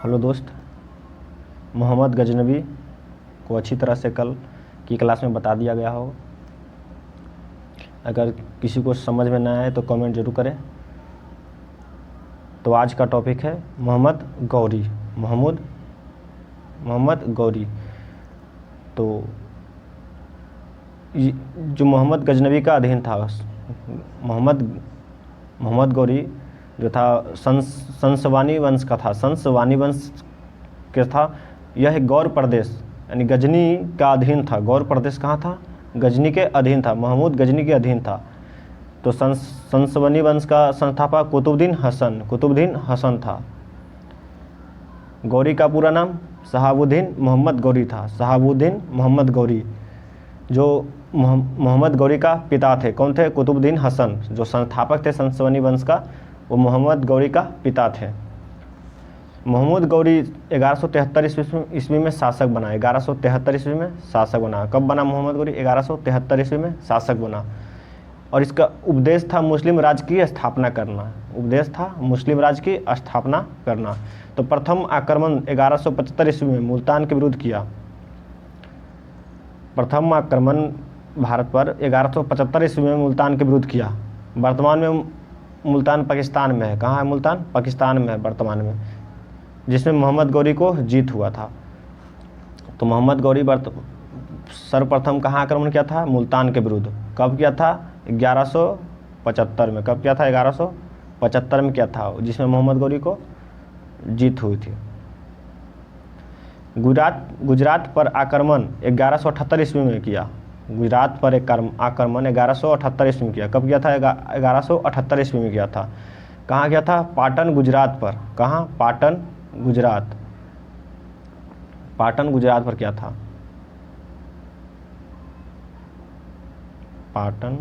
Hello दोस्त, मोहम्मद गजनवी को अच्छी तरह से कल की क्लास में बता दिया गया हो। अगर किसी को समझ में ना आए तो कमेंट जरूर करें। तो आज का टॉपिक है मोहम्मद गौरी। तो जो मोहम्मद गजनवी का अधीन था, मोहम्मद गौरी जो था संसवानी वंश का था, संसवानी वंश के था। यह गौर प्रदेश यानी गजनी का अधीन था। गौर प्रदेश कहाँ था? गजनी के अधीन था। महमूद गजनी के अधीन था। तो संसवानी वंश का संस्थापक कुतुबुद्दीन हसन था। गौरी का पूरा नाम शहाबुद्दीन मोहम्मद गौरी था। शहाबुद्दीन मोहम्मद गौरी जो मोहम्मद गौरी का पिता थे। कौन थे? कुतुबुद्दीन हसन जो संस्थापक थे संसवानी वंश का, वो मोहम्मद गौरी का पिता थे। मोहम्मद गौरी 1173 ईस्वी में शासक बना। 1173 ईस्वी में शासक बना। कब बना मोहम्मद गौरी? 1173 ईस्वी में शासक बना। और इसका उपदेश था मुस्लिम राज्य की स्थापना करना। उपदेश था मुस्लिम राज्य की स्थापना करना। तो प्रथम आक्रमण 1175 ईस्वी में मुल्तान के विरुद्ध किया। प्रथम आक्रमण भारत पर 1175 ईस्वी में मुल्तान के विरुद्ध किया। वर्तमान में मुल्तान पाकिस्तान में है। कहाँ है मुल्तान? पाकिस्तान में है वर्तमान में, जिसमें मोहम्मद गौरी को जीत हुआ था। तो मोहम्मद गौरी सर्वप्रथम कहाँ आक्रमण किया था? मुल्तान के विरुद्ध। कब किया था? 1175 में। कब किया था? 1175 में किया था, जिसमें मोहम्मद गौरी को जीत हुई थी। गुजरात पर आक्रमण 1178 ईस्वी में किया। गुजरात पर एक आक्रमण 1178 ईस्वी में किया। कब किया था? 1178 ईस्वी में किया था। कहाँ किया था? पाटन, गुजरात पर। कहाँ? पाटन, गुजरात पर किया था। पाटन,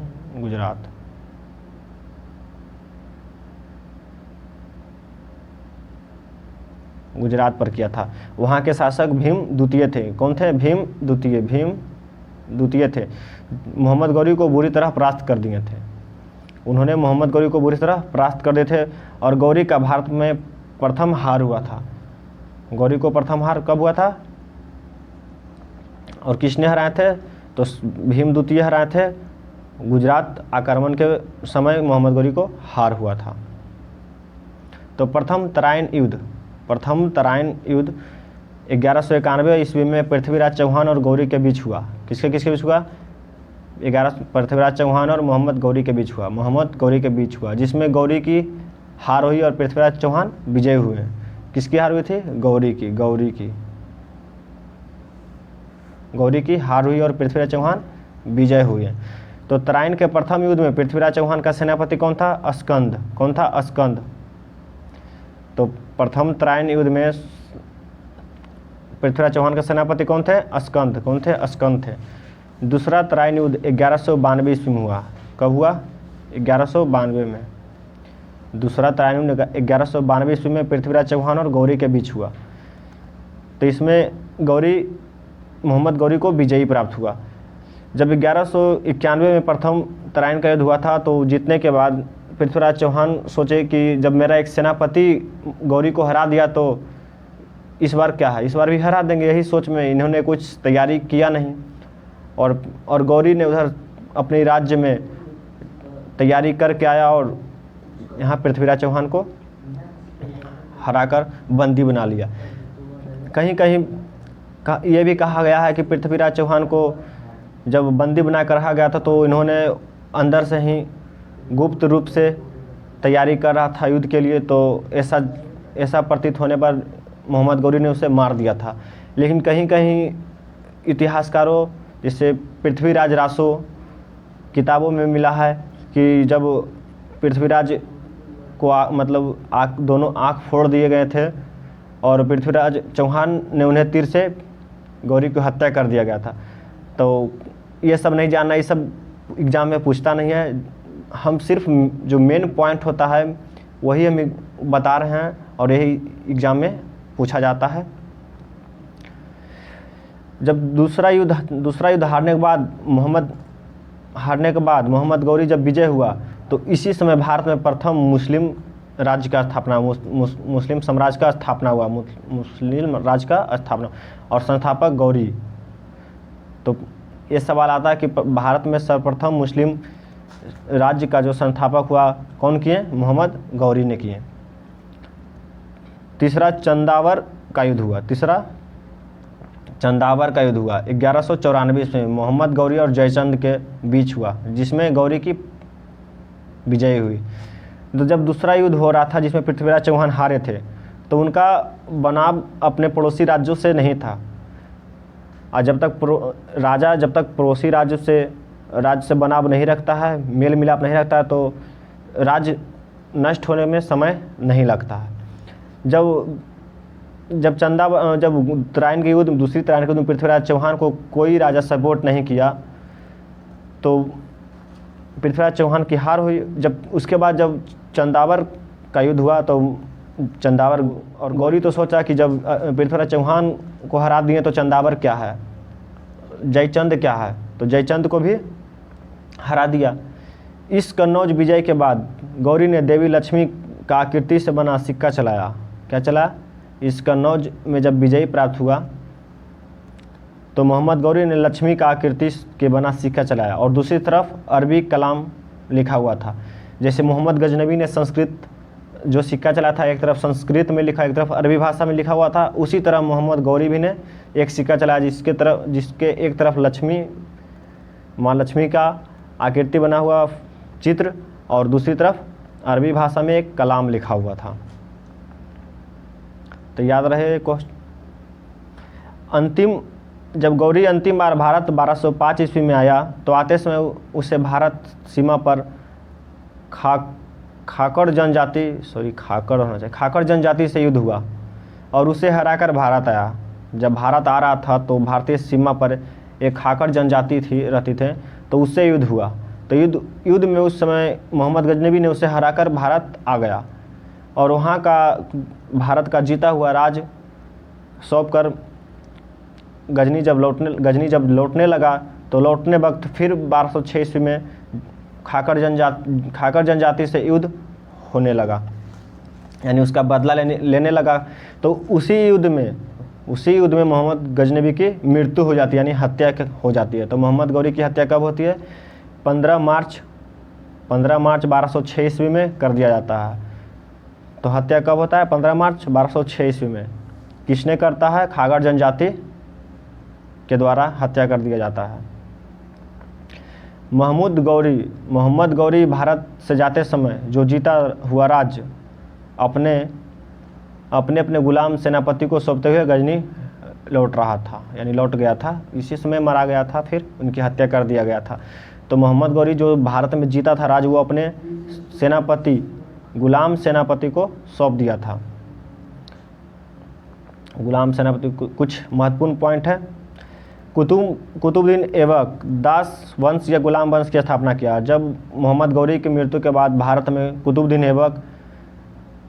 गुजरात पर किया था। वहाँ के शासक भीम द्वितीय थे। कौन थे? भीम द्वितीय थे। मोहम्मद गौरी को बुरी तरह परास्त कर दिए थे। उन्होंने मोहम्मद गौरी को बुरी तरह परास्त कर दिए थे। और गौरी का भारत में प्रथम हार हुआ था। गौरी को प्रथम हार कब हुआ था और किसने हराए थे? तो भीम द्वितीय हराए थे। गुजरात आक्रमण के समय मोहम्मद गौरी को हार हुआ था। तो प्रथम तराइन युद्ध 1191 ईस्वी में पृथ्वीराज चौहान और गौरी के बीच हुआ। किसके बीच हुआ? पृथ्वीराज चौहान और मोहम्मद गौरी के बीच हुआ। जिसमें गौरी की हार हुई और पृथ्वीराज चौहान विजय हुए। किसकी हार हुई थी? गौरी की हार हुई और पृथ्वीराज चौहान विजय हुए। तो तराइन के प्रथम युद्ध में पृथ्वीराज चौहान का सेनापति कौन था? अस्कंद। कौन था? अस्कंद। तो प्रथम तराइन युद्ध में पृथ्वीराज चौहान का सेनापति कौन थे? अस्कंद। कौन थे? अस्कंद थे। दूसरा तराइन युद्ध 1192 ईस्वी में हुआ। कब हुआ? 1192 में। दूसरा तराइन युद्ध 1192 ईस्वी में पृथ्वीराज चौहान और गौरी के बीच हुआ। तो इसमें मोहम्मद गौरी को विजयी प्राप्त हुआ। जब 1191 में प्रथम तराइन का युद्ध हुआ था, तो जीतने के बाद पृथ्वीराज चौहान सोचे कि जब मेरा एक सेनापति गौरी को हरा दिया तो इस बार क्या है, इस बार भी हरा देंगे। यही सोच में इन्होंने कुछ तैयारी किया नहीं। और गौरी ने उधर अपने राज्य में तैयारी करके आया और यहाँ पृथ्वीराज चौहान को हराकर बंदी बना लिया। कहीं ये भी कहा गया है कि पृथ्वीराज चौहान को जब बंदी बनाकर रखा गया था, तो इन्होंने अंदर से ही गुप्त रूप से तैयारी कर रहा था युद्ध के लिए। तो ऐसा प्रतीत होने पर मोहम्मद गौरी ने उसे मार दिया था। लेकिन कहीं इतिहासकारों जैसे पृथ्वीराज रासो किताबों में मिला है कि जब पृथ्वीराज को दोनों आँख फोड़ दिए गए थे और पृथ्वीराज चौहान ने उन्हें तीर से गौरी की हत्या कर दिया गया था। तो ये सब नहीं जानना, ये सब एग्ज़ाम में पूछता नहीं है। हम सिर्फ जो मेन पॉइंट होता है वही हम बता रहे हैं और यही एग्ज़ाम में पूछा जाता है। जब दूसरा युद्ध हारने के बाद मोहम्मद गौरी जब विजय हुआ, तो इसी समय भारत में प्रथम मुस्लिम राज्य का स्थापना, मुस्लिम साम्राज्य का स्थापना हुआ, मुस्लिम राज्य का स्थापना। और संस्थापक गौरी। तो ये सवाल आता है कि भारत में सर्वप्रथम मुस्लिम राज्य का जो संस्थापक हुआ कौन किए? मोहम्मद गौरी ने किए। तीसरा चंदावर का युद्ध हुआ। तीसरा चंदावर का युद्ध हुआ 1194 ईस्वी में मोहम्मद गौरी और जयचंद के बीच हुआ, जिसमें गौरी की विजय हुई। तो जब दूसरा युद्ध हो रहा था जिसमें पृथ्वीराज चौहान हारे थे, तो उनका बनाव अपने पड़ोसी राज्यों से नहीं था। और जब तक पड़ोसी राज्य से बनाव नहीं रखता है, मेल मिलाप नहीं रखता है, तो राज्य नष्ट होने में समय नहीं लगता है। जब उत्तरायण के युद्ध, दूसरी उत्तरायण के युद्ध में पृथ्वीराज चौहान को कोई राजा सपोर्ट नहीं किया, तो पृथ्वीराज चौहान की हार हुई। उसके बाद जब चंदावर का युद्ध हुआ, तो चंदावर और गौरी तो सोचा कि जब पृथ्वीराज चौहान को हरा दिए तो चंदावर क्या है, जयचंद क्या है, तो जयचंद को भी हरा दिया। इस कन्नौज विजय के बाद गौरी ने देवी लक्ष्मी का आकृति से बना सिक्का चलाया। क्या चलाया? इस कन्नौज में जब विजय प्राप्त हुआ तो मोहम्मद गौरी ने लक्ष्मी का आकृति के बना सिक्का चलाया, और दूसरी तरफ अरबी कलाम लिखा हुआ था। जैसे मोहम्मद गजनबी ने संस्कृत जो सिक्का चलाया था, एक तरफ संस्कृत में लिखा, एक तरफ अरबी भाषा में लिखा हुआ था, उसी तरह मोहम्मद गौरी भी ने एक सिक्का चलाया जिसके एक तरफ माँ लक्ष्मी का आकृति बना हुआ चित्र और दूसरी तरफ अरबी भाषा में एक कलाम लिखा हुआ था। तो याद रहे जब गौरी अंतिम बार भारत 1205 ईस्वी में आया, तो आते समय उसे भारत सीमा पर खाकर जनजाति से युद्ध हुआ और उसे हराकर भारत आया। जब भारत आ रहा था तो भारतीय सीमा पर एक खाकर जनजाति रहती थे, तो उससे युद्ध हुआ। तो युद्ध में उस समय मोहम्मद गजनबी ने उसे हराकर भारत आ गया, और वहाँ का भारत का जीता हुआ राज सौंप कर गजनी जब लौटने लगा, तो लौटने वक्त फिर 1206 ईस्वी में खाकर जनजाति से युद्ध होने लगा, यानी उसका बदला लेने लगा। तो उसी युद्ध में मोहम्मद गजनबी की मृत्यु हो जाती है, यानी हत्या हो जाती है। तो मोहम्मद गौरी की हत्या कब होती है? 15 मार्च 1206 ईस्वी में कर दिया जाता है। तो हत्या कब होता है? 15 मार्च 1206 ईस्वी में। किसने करता है? खागर जनजाति के द्वारा हत्या कर दिया जाता है। मोहम्मद गौरी भारत से जाते समय जो जीता हुआ राज्य अपने गुलाम सेनापति को सौंपते हुए गजनी लौट रहा था, यानी लौट गया था। इसी समय मारा गया था, फिर उनकी हत्या कर दिया गया था। तो मोहम्मद गौरी जो भारत में जीता था राज, वो अपने गुलाम सेनापति को सौंप दिया था। गुलाम सेनापति कुछ महत्वपूर्ण पॉइंट है। कुतुबुद्दीन ऐबक दास वंश या गुलाम वंश की स्थापना किया। जब मोहम्मद गौरी की मृत्यु के बाद भारत में कुतुबुद्दीन ऐबक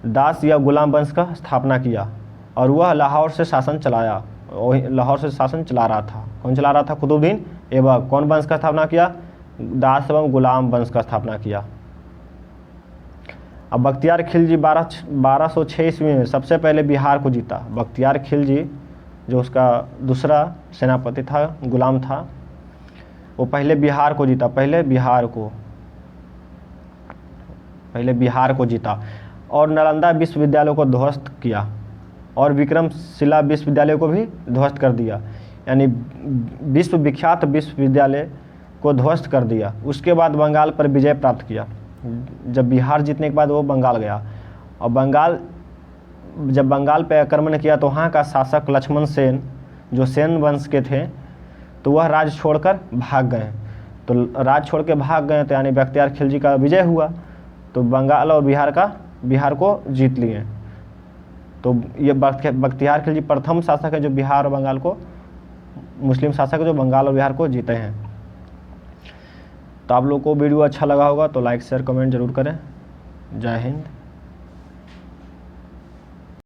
दास या गुलाम वंश का स्थापना किया, और वह लाहौर से शासन चला रहा था। कौन चला रहा था? कुतुबुद्दीन ऐबक। कौन वंश का स्थापना किया? दास एवं गुलाम वंश का स्थापना किया। अब बख्तियार खिलजी 1206 ईस्वी में सबसे पहले बिहार को जीता। बख्तियार खिलजी जो उसका दूसरा सेनापति था, गुलाम था, वो पहले बिहार को जीता। पहले बिहार को जीता और नालंदा विश्वविद्यालय को ध्वस्त किया, और विक्रमशिला विश्वविद्यालय को भी ध्वस्त कर दिया, यानी विश्वविख्यात विश्वविद्यालय को ध्वस्त कर दिया। उसके बाद बंगाल पर विजय प्राप्त किया। जब बिहार जीतने के बाद वो बंगाल गया, और जब बंगाल पे आक्रमण किया तो वहाँ का शासक लक्ष्मण सेन जो सेन वंश के थे, तो वह राज्य छोड़कर भाग गए। तो राज्य छोड़ के भाग गए, तो यानी बख्तियार खिलजी का विजय हुआ। तो बंगाल और बिहार को जीत लिए। तो ये बख्तियार खिलजी प्रथम शासक है जो बिहार और बंगाल को, मुस्लिम शासक जो बंगाल और बिहार को जीते हैं। तो आप लोगों को वीडियो अच्छा लगा होगा तो लाइक शेयर कमेंट जरूर करें। जय हिंद।